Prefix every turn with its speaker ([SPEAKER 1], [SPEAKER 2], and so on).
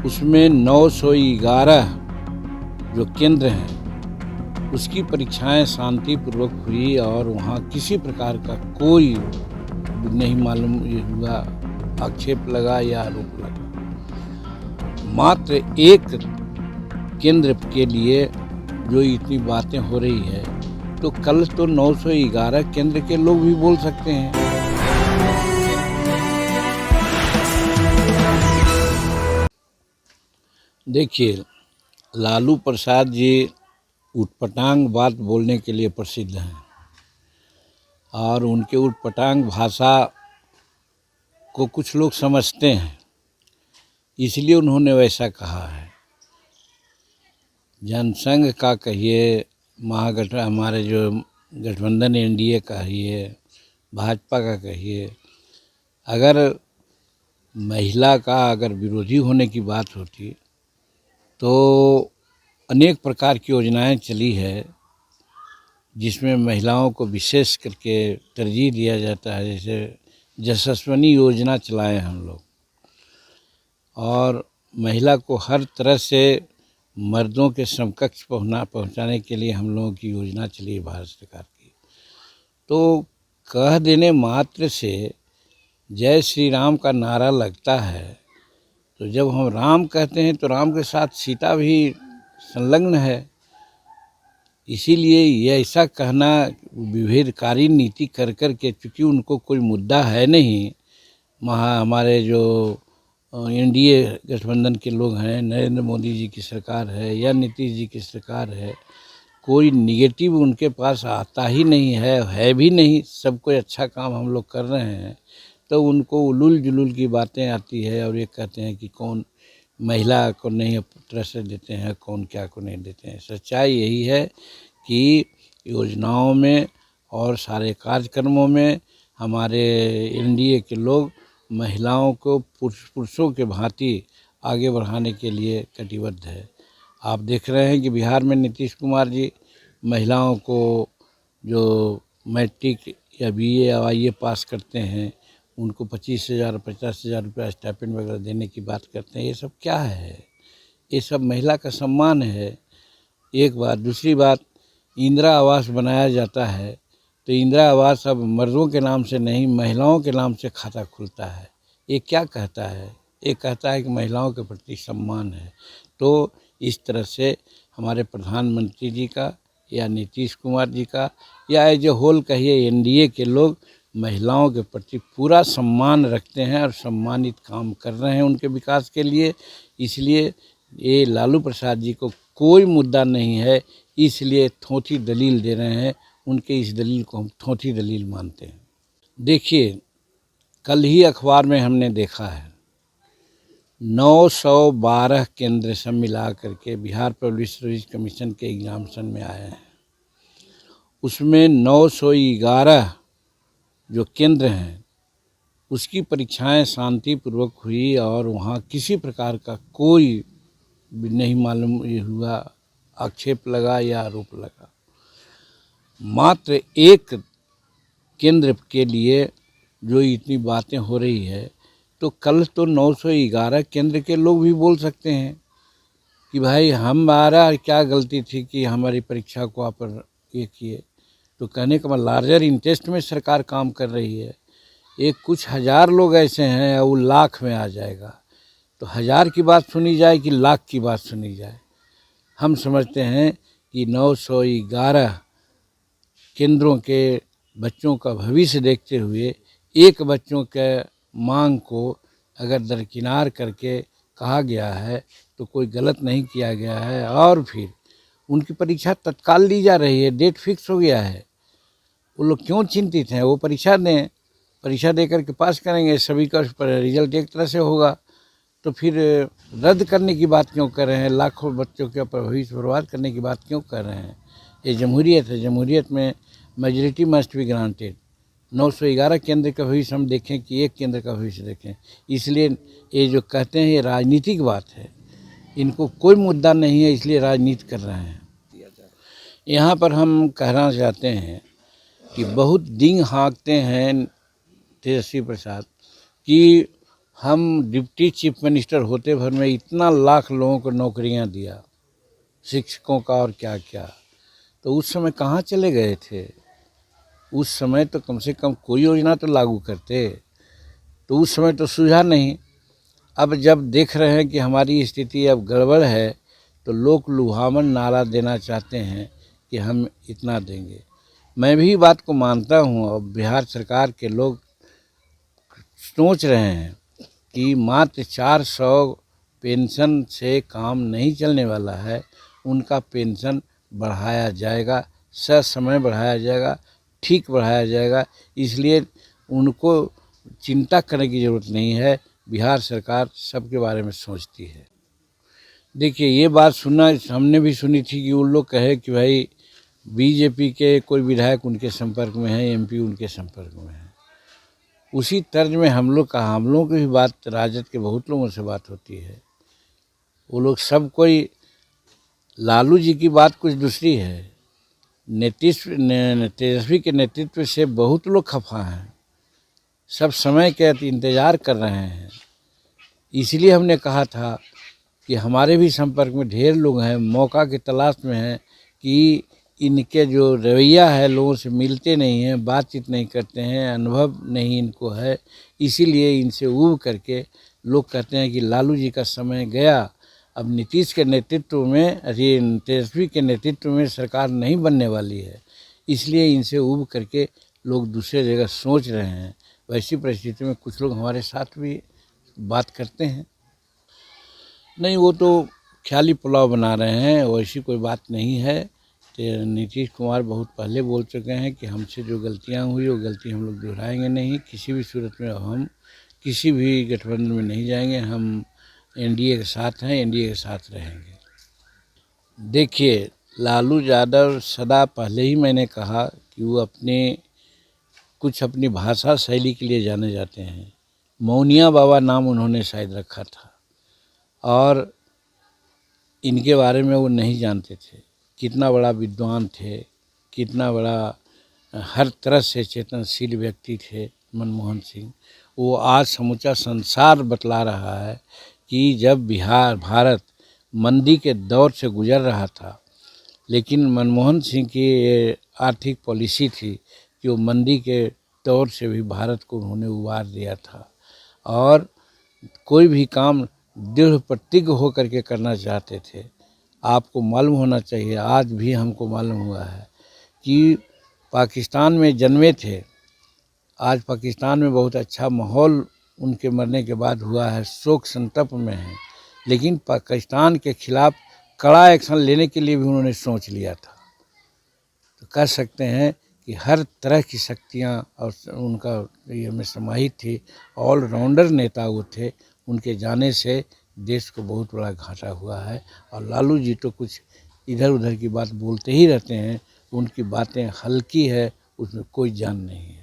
[SPEAKER 1] उसमें 911 जो केंद्र हैं उसकी परीक्षाएं शांतिपूर्वक हुई और वहाँ किसी प्रकार का कोई नहीं मालूम ये हुआ आक्षेप लगा या आरोप लगा। मात्र एक केंद्र के लिए जो इतनी बातें हो रही है, तो कल तो 911 केंद्र के लोग भी बोल सकते हैं। देखिए, लालू प्रसाद जी उटपटांग बात बोलने के लिए प्रसिद्ध हैं और उनके उटपटांग भाषा को कुछ लोग समझते हैं, इसलिए उन्होंने वैसा कहा है। जनसंघ का कहिए, हमारे जो गठबंधन एनडीए का कहिए, भाजपा का कहिए, अगर महिला का अगर विरोधी होने की बात होती तो अनेक प्रकार की योजनाएं चली है जिसमें महिलाओं को विशेष करके तरजीह दिया जाता है। जैसे यशस्विनी योजना चलाए हम लोग, और महिला को हर तरह से मर्दों के समकक्ष पहुंचाने के लिए हम लोगों की योजना चली है भारत सरकार की। तो कह देने मात्र से जय श्री राम का नारा लगता है, तो जब हम राम कहते हैं तो राम के साथ सीता भी संलग्न है। इसीलिए ये ऐसा कहना विभेदकारी नीति कर कर के, चूँकि उनको कोई मुद्दा है नहीं, हमारे जो एनडीए गठबंधन के लोग हैं, नरेंद्र मोदी जी की सरकार है या नीतीश जी की सरकार है, कोई निगेटिव उनके पास आता ही नहीं है भी नहीं। सब कोई अच्छा काम हम लोग कर रहे हैं, तो उनको उलूल जुलूल की बातें आती है और ये कहते हैं कि कौन महिला को नहीं ट्रस्ट देते हैं, कौन क्या को नहीं देते हैं। सच्चाई यही है कि योजनाओं में और सारे कार्यक्रमों में हमारे एनडीए के लोग महिलाओं को पुरुषों के भांति आगे बढ़ाने के लिए कटिबद्ध है। आप देख रहे हैं कि बिहार में नीतीश कुमार जी महिलाओं को जो मैट्रिक या बीए या आईए पास करते हैं उनको 25,000 50,000 रुपया स्टाइपेंड वगैरह देने की बात करते हैं। ये सब क्या है? ये सब महिला का सम्मान है, एक बात। दूसरी बात, इंदिरा आवास बनाया जाता है, तो इंदिरा आवास अब मर्दों के नाम से नहीं, महिलाओं के नाम से खाता खुलता है। ये क्या कहता है? ये कहता है कि महिलाओं के प्रति सम्मान है। तो इस तरह से हमारे प्रधानमंत्री जी का या नीतीश कुमार जी का या एज ए होल कहिए एनडीए के लोग महिलाओं के प्रति पूरा सम्मान रखते हैं और सम्मानित काम कर रहे हैं उनके विकास के लिए। इसलिए ये लालू प्रसाद जी को कोई मुद्दा नहीं है, इसलिए थोथी दलील दे रहे हैं। उनके इस दलील को हम थोथी दलील मानते हैं। देखिए, कल ही अखबार में हमने देखा है 912 केंद्र सब मिला करके बिहार पब्लिक सर्विस कमीशन के एग्जामिनेशन में आए हैं। उसमें 911 जो केंद्र हैं उसकी परीक्षाएं शांतिपूर्वक हुई और वहाँ किसी प्रकार का कोई नहीं मालूम ये हुआ आक्षेप लगा या आरोप लगा। मात्र एक केंद्र के लिए जो इतनी बातें हो रही है, तो कल तो 911 केंद्र के लोग भी बोल सकते हैं कि भाई हमारा क्या गलती थी कि हमारी परीक्षा को आप ये किए। तो कहने का मतलब लार्जर इंटरेस्ट में सरकार काम कर रही है। एक कुछ हज़ार लोग ऐसे हैं और वो लाख में आ जाएगा, तो हज़ार की बात सुनी जाए कि लाख की बात सुनी जाए। हम समझते हैं कि 911 केंद्रों के बच्चों का भविष्य देखते हुए एक बच्चों के मांग को अगर दरकिनार करके कहा गया है तो कोई गलत नहीं किया गया है। और फिर उनकी परीक्षा तत्काल ली जा रही है, डेट फिक्स हो गया है। वो लोग क्यों चिंतित हैं? वो परीक्षा दें, परीक्षा दे करके पास करेंगे, सभी का रिजल्ट एक तरह से होगा। तो फिर रद्द करने की बात क्यों कर रहे हैं? लाखों बच्चों के भविष्य बर्बाद करने की बात क्यों कर रहे हैं? ये जमहूरियत है, जमहूरियत में मेजॉरिटी मस्ट बी ग्रांटेड। 911 केंद्र का भविष्य हम देखें कि एक केंद्र का भविष्य देखें। इसलिए ये जो कहते हैं ये राजनीतिक बात है, इनको कोई मुद्दा नहीं है, इसलिए राजनीति कर रहे हैं। यहाँ पर हम कहना चाहते हैं कि बहुत डिंग हाँकते हैं तेजस्वी प्रसाद कि हम डिप्टी चीफ मिनिस्टर होते भर में इतना लाख लोगों को नौकरियां दिया, शिक्षकों का और क्या क्या, तो उस समय कहाँ चले गए थे? उस समय तो कम से कम कोई योजना तो लागू करते, तो उस समय तो सूझा नहीं। अब जब देख रहे हैं कि हमारी स्थिति अब गड़बड़ है, तो लोग लुभावन नारा देना चाहते हैं कि हम इतना देंगे। मैं भी बात को मानता हूँ। अब बिहार सरकार के लोग सोच रहे हैं कि मात्र 400 पेंशन से काम नहीं चलने वाला है, उनका पेंशन बढ़ाया जाएगा, ससमय बढ़ाया जाएगा, ठीक बढ़ाया जाएगा। इसलिए उनको चिंता करने की ज़रूरत नहीं है। बिहार सरकार सबके बारे में सोचती है। देखिए, ये बात सुनना हमने भी सुनी थी कि उन लोग कहे कि भाई बीजेपी के कोई विधायक उनके संपर्क में है, एमपी उनके संपर्क में है। उसी तर्ज में हम लोग की भी बात राजद के बहुत लोगों से बात होती है। वो लोग सब कोई, लालू जी की बात कुछ दूसरी है। तेजस्वी के नेतृत्व से बहुत लोग खफा हैं, सब समय के इंतज़ार कर रहे हैं। इसलिए हमने कहा था कि हमारे भी संपर्क में ढेर लोग हैं, मौका की तलाश में हैं कि इनके जो रवैया है, लोगों से मिलते नहीं हैं, बातचीत नहीं करते हैं, अनुभव नहीं इनको है, इसीलिए इनसे ऊब करके लोग कहते हैं कि लालू जी का समय गया, अब नीतीश के नेतृत्व में, तेजस्वी के नेतृत्व में सरकार नहीं बनने वाली है, इसलिए इनसे ऊब करके लोग दूसरे जगह सोच रहे हैं। वैसी परिस्थिति में कुछ लोग हमारे साथ भी बात करते हैं। नहीं, वो तो ख्याली पुलाव बना रहे हैं, वैसी कोई बात नहीं है। तो नीतीश कुमार बहुत पहले बोल चुके हैं कि हमसे जो गलतियां हुई वो गलती हम लोग दोहराएंगे नहीं, किसी भी सूरत में हम किसी भी गठबंधन में नहीं जाएंगे, हम एनडीए के साथ हैं, एनडीए के साथ रहेंगे। देखिए, लालू यादव सदा पहले ही मैंने कहा कि वो अपनी भाषा शैली के लिए जाने जाते हैं। मौनिया बाबा नाम उन्होंने शायद रखा था, और इनके बारे में वो नहीं जानते थे कितना बड़ा विद्वान थे, कितना बड़ा हर तरह से चेतनशील व्यक्ति थे मनमोहन सिंह। वो आज समूचा संसार बतला रहा है कि जब भारत मंदी के दौर से गुजर रहा था, लेकिन मनमोहन सिंह की ये आर्थिक पॉलिसी थी कि वो मंदी के दौर से भी भारत को उन्होंने उबार दिया था, और कोई भी काम दृढ़ प्रतिज्ञ होकर के करना चाहते थे। आपको मालूम होना चाहिए, आज भी हमको मालूम हुआ है कि पाकिस्तान में जन्मे थे, आज पाकिस्तान में बहुत अच्छा माहौल उनके मरने के बाद हुआ है, शोक संतप में है, लेकिन पाकिस्तान के खिलाफ कड़ा एक्शन लेने के लिए भी उन्होंने सोच लिया था। तो कह सकते हैं कि हर तरह की शक्तियाँ और उनका ये में समाहित थी, ऑलराउंडर नेता वो थे। उनके जाने से देश को बहुत बड़ा घाटा हुआ है, और लालू जी तो कुछ इधर उधर की बात बोलते ही रहते हैं, उनकी बातें हल्की है, उसमें कोई जान नहीं है।